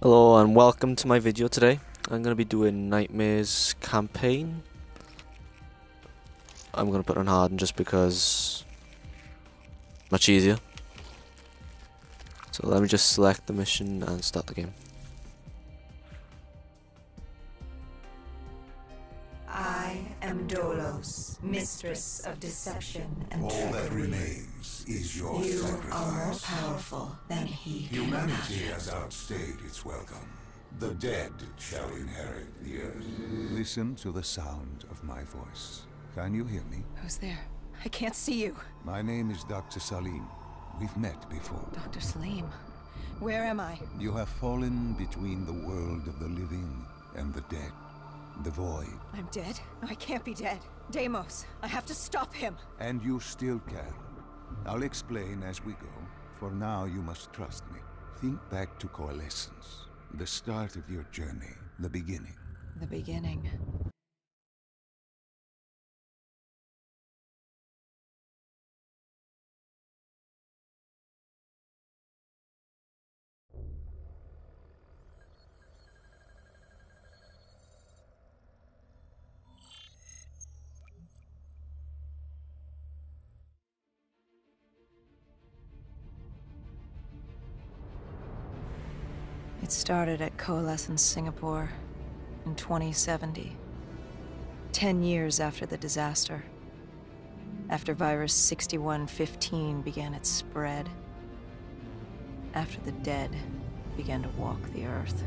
Hello and welcome to my video today. I'm going to be doing Nightmares campaign. I'm going to put it on hard just because much easier. So let me just select the mission and start the game. I am Dolos, mistress of deception and All trickery. that remains is your You sacrifice. are more powerful than he can Humanity imagine. has outstayed its welcome. The dead shall inherit the earth. Listen to the sound of my voice. Can you hear me? Who's there? I can't see you. My name is Dr. Salim. We've met before. Dr. Salim, where am I? You have fallen between the world of the living and the dead. The void. I'm dead? No, I can't be dead. Deimos, I have to stop him. And you still can. I'll explain as we go. For now, you must trust me. Think back to Coalescence. The start of your journey. The beginning. The beginning. It started at Coalescence Singapore in 2070. 10 years after the disaster. After virus 6115 began its spread. After the dead began to walk the earth.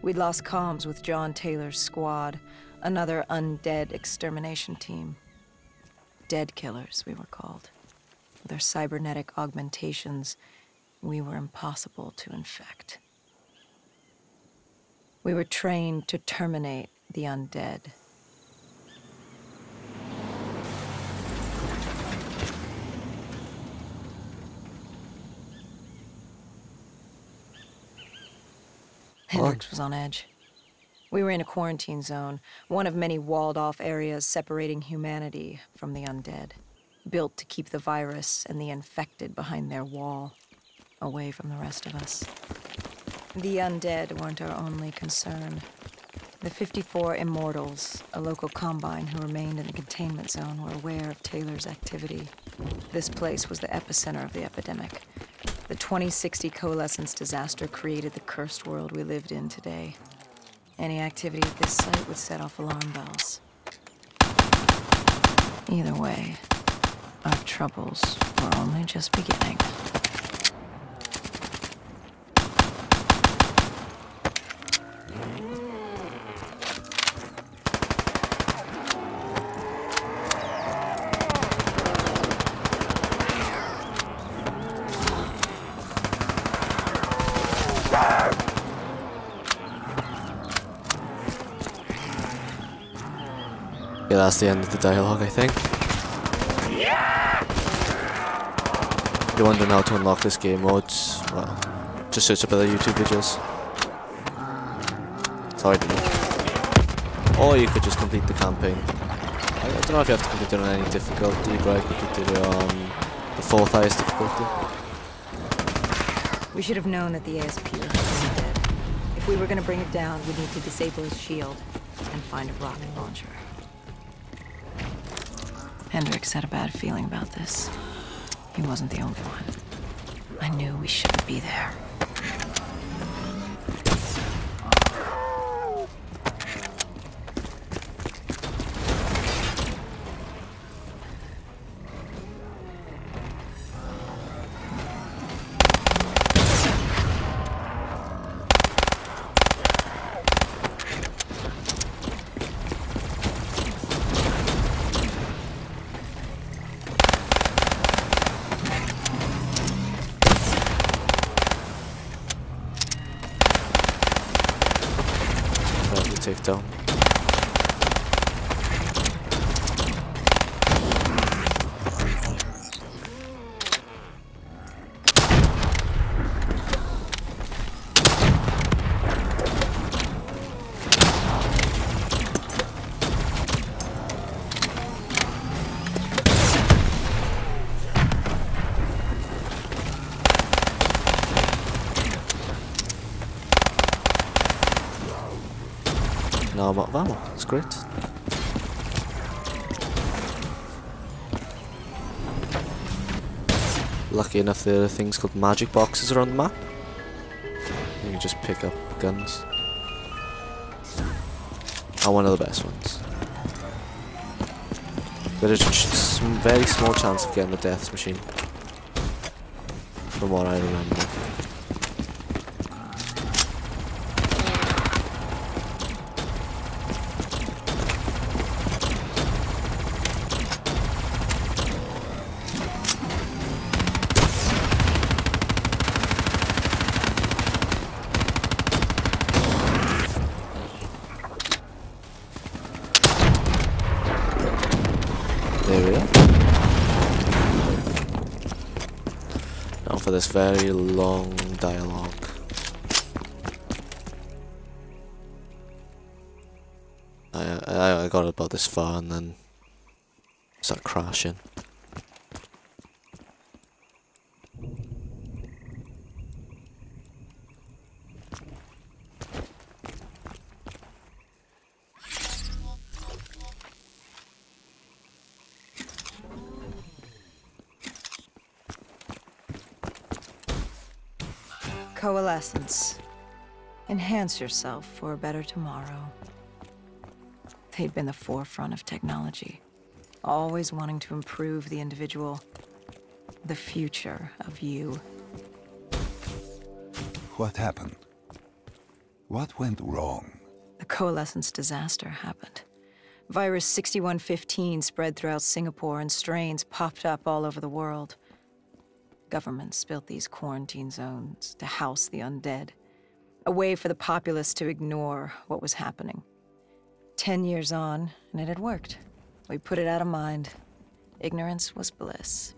We'd lost comms with John Taylor's squad, another undead extermination team. Dead killers, we were called. With our cybernetic augmentations, we were impossible to infect. We were trained to terminate the undead. Hendrix was on edge. We were in a quarantine zone, one of many walled-off areas separating humanity from the undead, built to keep the virus and the infected behind their wall, away from the rest of us. The undead weren't our only concern. The 54 Immortals, a local combine who remained in the containment zone, were aware of Taylor's activity. This place was the epicenter of the epidemic. The 2060 Coalescence disaster created the cursed world we lived in today. Any activity at this site would set off alarm bells. Either way, our troubles were only just beginning. Yeah, that's the end of the dialogue, I think. If you're wondering how to unlock this game mode, well, just search up other YouTube videos. That's how I did it. Or you could just complete the campaign. I don't know if you have to complete it on any difficulty, but I completed it on the 4th highest difficulty. We should have known that the ASP was dead. If we were going to bring it down, we'd need to disable his shield and find a rocket launcher. Hendrix had a bad feeling about this. He wasn't the only one. I knew we shouldn't be there. Take down. Now I'm out of ammo. That's great. Lucky enough, there are things called magic boxes around the map. You can just pick up guns. And one of the best ones. There's a very small chance of getting the death machine. From what I remember. There we are. Now for this very long dialogue. I got about this far and then started crashing. Coalescence. Enhance yourself for a better tomorrow. They'd been the forefront of technology, always wanting to improve the individual, the future of you. What happened? What went wrong? The Coalescence disaster happened. Virus 6115 spread throughout Singapore and strains popped up all over the world. Governments built these quarantine zones to house the undead, a way for the populace to ignore what was happening. 10 years on, and it had worked. We put it out of mind. Ignorance was bliss.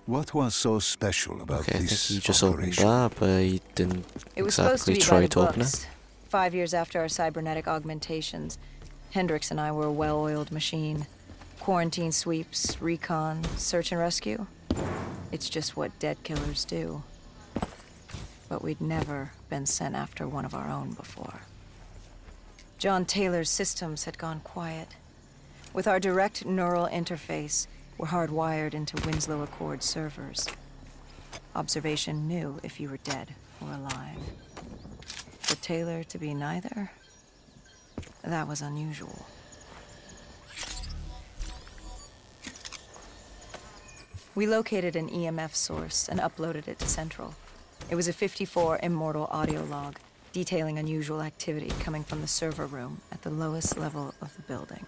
What was so special about Okay, I think this he just opened operation? that, but he didn't It was supposed to exactly be try by the to open books. it. 5 years after our cybernetic augmentations, Hendricks and I were a well-oiled machine. Quarantine sweeps, recon, search and rescue. It's just what dead killers do. But we'd never been sent after one of our own before. John Taylor's systems had gone quiet. With our direct neural interface, we're hardwired into Winslow Accord servers. Observation knew if you were dead or alive. For Taylor to be neither, that was unusual. We located an EMF source and uploaded it to Central. It was a 54 immortal audio log, detailing unusual activity coming from the server room at the lowest level of the building.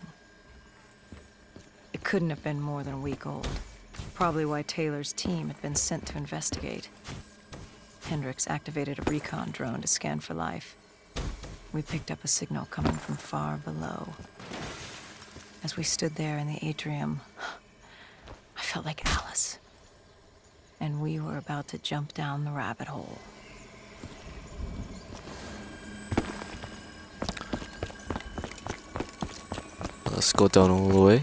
It couldn't have been more than a week old. Probably why Taylor's team had been sent to investigate. Hendricks activated a recon drone to scan for life. We picked up a signal coming from far below. As we stood there in the atrium, I felt like Alice. And we were about to jump down the rabbit hole. Let's go down all the way.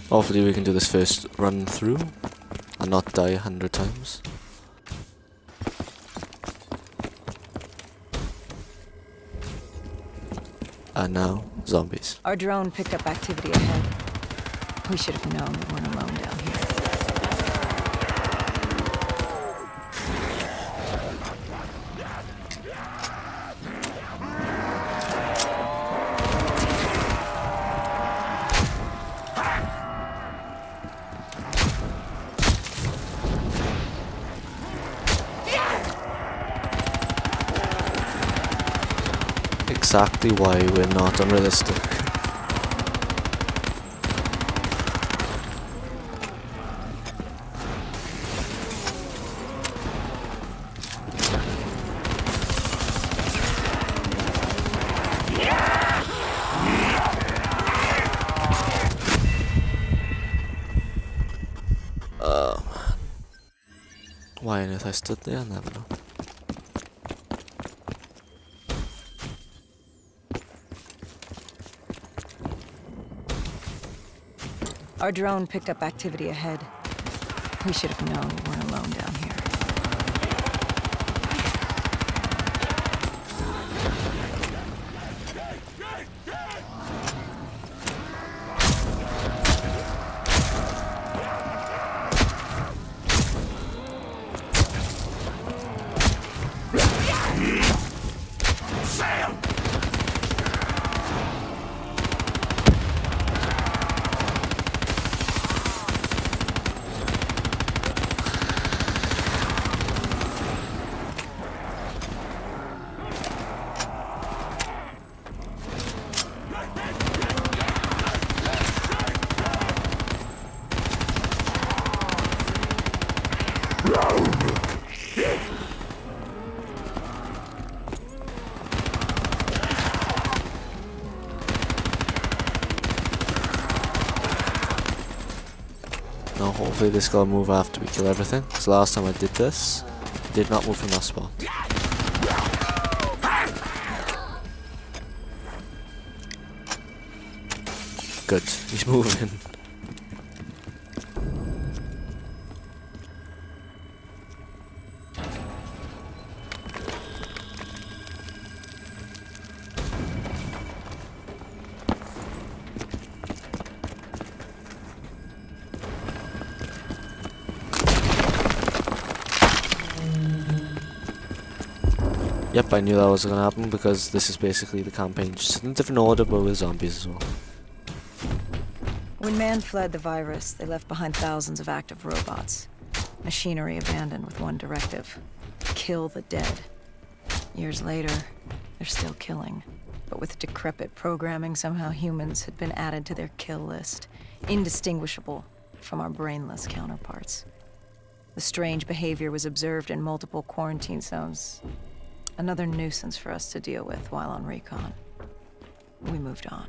Hopefully we can do this first run through and not die 100 times. And now, zombies. Our drone picked up activity ahead. We should have known we weren't alone down here. Exactly why we're not unrealistic. Oh man. Why on earth I stood there? I never know. Our drone picked up activity ahead. We should have known we weren't alone down here. Now hopefully this guy will move after we kill everything, because last time I did this, he did not move from that spot. Good, he's moving. Yep, I knew that was gonna happen because this is basically the campaign, just in a different order but with zombies as well. When man fled the virus, they left behind thousands of active robots. Machinery abandoned with one directive: kill the dead. Years later, they're still killing. But with decrepit programming, somehow humans had been added to their kill list, indistinguishable from our brainless counterparts. The strange behavior was observed in multiple quarantine zones. Another nuisance for us to deal with while on recon. We moved on.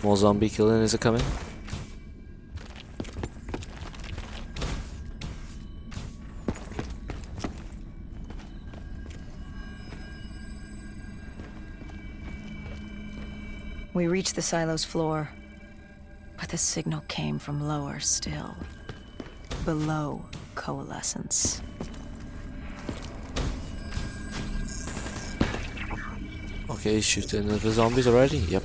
More zombie killing, is it coming? We reached the silo's floor, but the signal came from lower still. Below coalescence. Okay, he's shooting at the zombies already? Yep.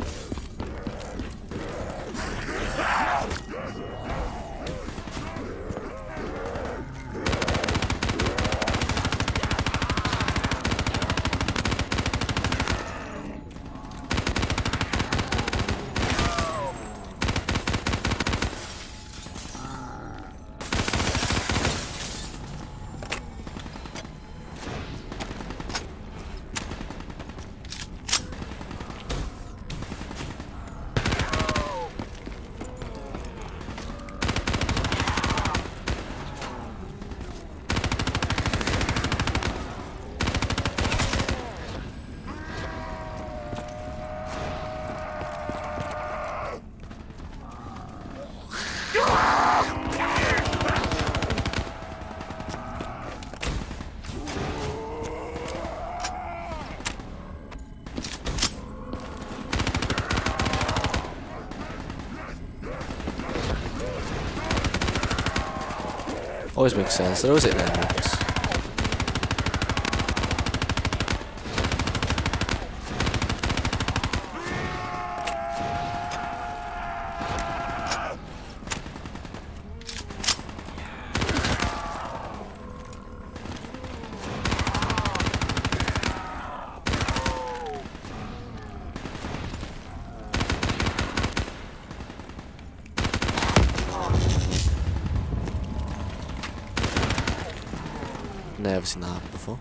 Always makes sense, they're always hitting enemies. Never seen that happen before.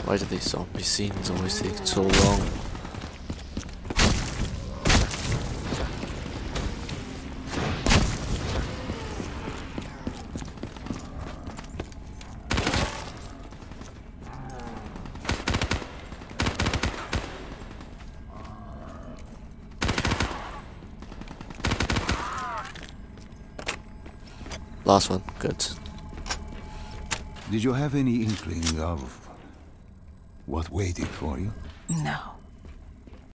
Why do these zombie scenes always take so long? Last one, good. Did you have any inkling of what waited for you? No.